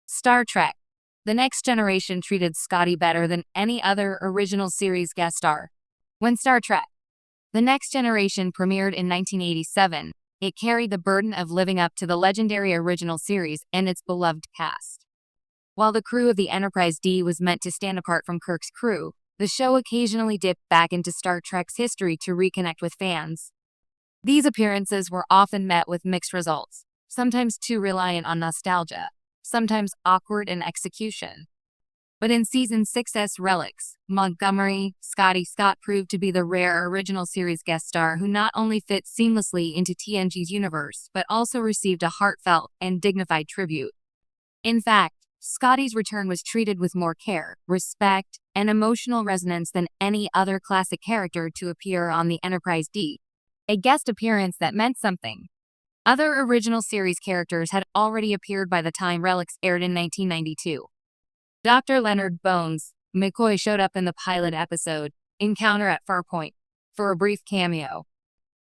Star Trek. The Next Generation treated Scotty better than any other original series guest star. When Star Trek. The Next Generation premiered in 1987, it carried the burden of living up to the legendary original series and its beloved cast. While the crew of the Enterprise D was meant to stand apart from Kirk's crew, the show occasionally dipped back into Star Trek's history to reconnect with fans. These appearances were often met with mixed results, sometimes too reliant on nostalgia, sometimes awkward in execution. But in Season 6's Relics, Montgomery Scott proved to be the rare original series guest star who not only fit seamlessly into TNG's universe, but also received a heartfelt and dignified tribute. In fact, Scotty's return was treated with more care, respect, and emotional resonance than any other classic character to appear on the Enterprise D, a guest appearance that meant something. Other original series characters had already appeared by the time Relics aired in 1992. Dr. Leonard Bones McCoy showed up in the pilot episode, Encounter at Farpoint, for a brief cameo.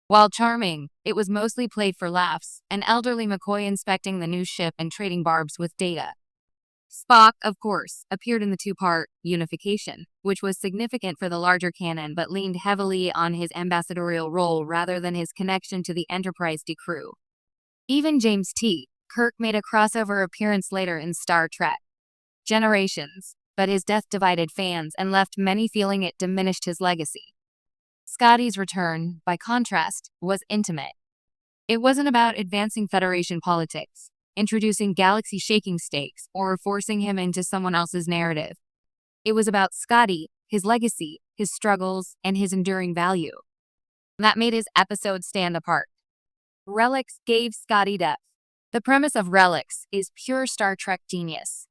While charming, it was mostly played for laughs, an elderly McCoy inspecting the new ship and trading barbs with Data. Spock, of course, appeared in the two-part Unification, which was significant for the larger canon but leaned heavily on his ambassadorial role rather than his connection to the Enterprise D crew. Even James T. Kirk made a crossover appearance later in Star Trek. Generations, but his death divided fans and left many feeling it diminished his legacy. Scotty's return, by contrast, was intimate. It wasn't about advancing Federation politics, introducing galaxy-shaking stakes, or forcing him into someone else's narrative. It was about Scotty, his legacy, his struggles, and his enduring value. That made his episode stand apart. Relics gave Scotty depth. The premise of Relics is pure Star Trek genius.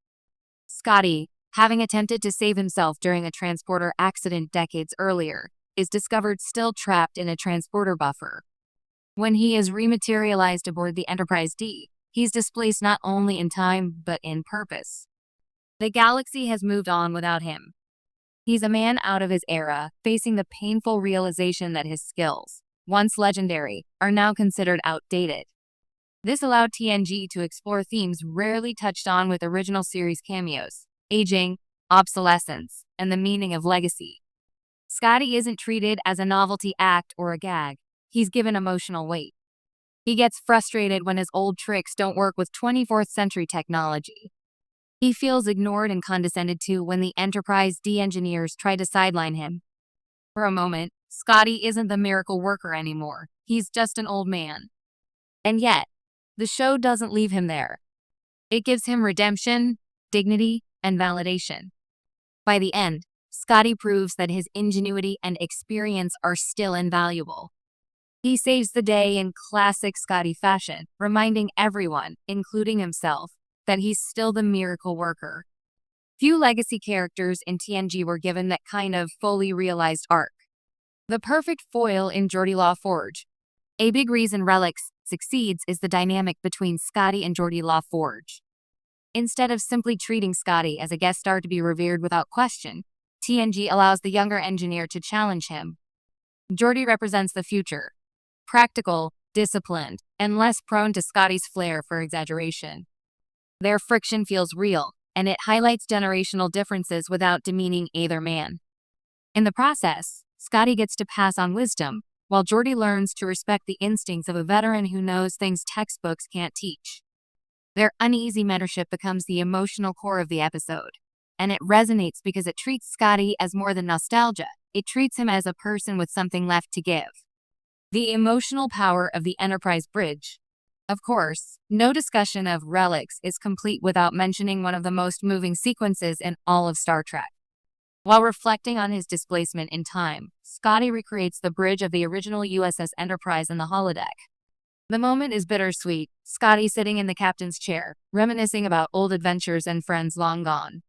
Scotty, having attempted to save himself during a transporter accident decades earlier, is discovered still trapped in a transporter buffer. When he is rematerialized aboard the Enterprise D, he's displaced not only in time but in purpose. The galaxy has moved on without him. He's a man out of his era, facing the painful realization that his skills, once legendary, are now considered outdated. This allowed TNG to explore themes rarely touched on with original series cameos: aging, obsolescence, and the meaning of legacy. Scotty isn't treated as a novelty act or a gag. He's given emotional weight. He gets frustrated when his old tricks don't work with 24th century technology. He feels ignored and condescended to when the Enterprise D engineers try to sideline him. For a moment, Scotty isn't the miracle worker anymore. He's just an old man. And yet, the show doesn't leave him there. It gives him redemption, dignity, and validation. By the end, Scotty proves that his ingenuity and experience are still invaluable. He saves the day in classic Scotty fashion, reminding everyone, including himself, that he's still the miracle worker. Few legacy characters in TNG were given that kind of fully realized arc. The perfect foil in Geordi LaForge. A big reason Relics succeeds is the dynamic between Scotty and Geordi LaForge. Instead of simply treating Scotty as a guest star to be revered without question, TNG allows the younger engineer to challenge him. Geordi represents the future, practical, disciplined, and less prone to Scotty's flair for exaggeration. Their friction feels real, and it highlights generational differences without demeaning either man. In the process, Scotty gets to pass on wisdom, while Geordi learns to respect the instincts of a veteran who knows things textbooks can't teach. Their uneasy mentorship becomes the emotional core of the episode, and it resonates because it treats Scotty as more than nostalgia. It treats him as a person with something left to give. The emotional power of the Enterprise bridge. Of course, no discussion of Relics is complete without mentioning one of the most moving sequences in all of Star Trek. While reflecting on his displacement in time, Scotty recreates the bridge of the original USS Enterprise in the holodeck. The moment is bittersweet, Scotty sitting in the captain's chair, reminiscing about old adventures and friends long gone.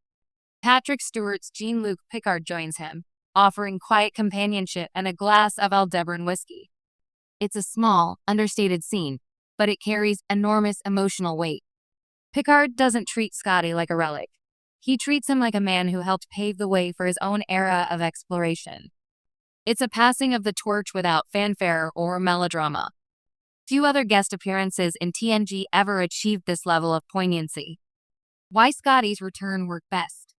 Patrick Stewart's Jean-Luc Picard joins him, offering quiet companionship and a glass of Aldebaran whiskey. It's a small, understated scene, but it carries enormous emotional weight. Picard doesn't treat Scotty like a relic. He treats him like a man who helped pave the way for his own era of exploration. It's a passing of the torch without fanfare or melodrama. Few other guest appearances in TNG ever achieved this level of poignancy. Why Scotty's return worked best.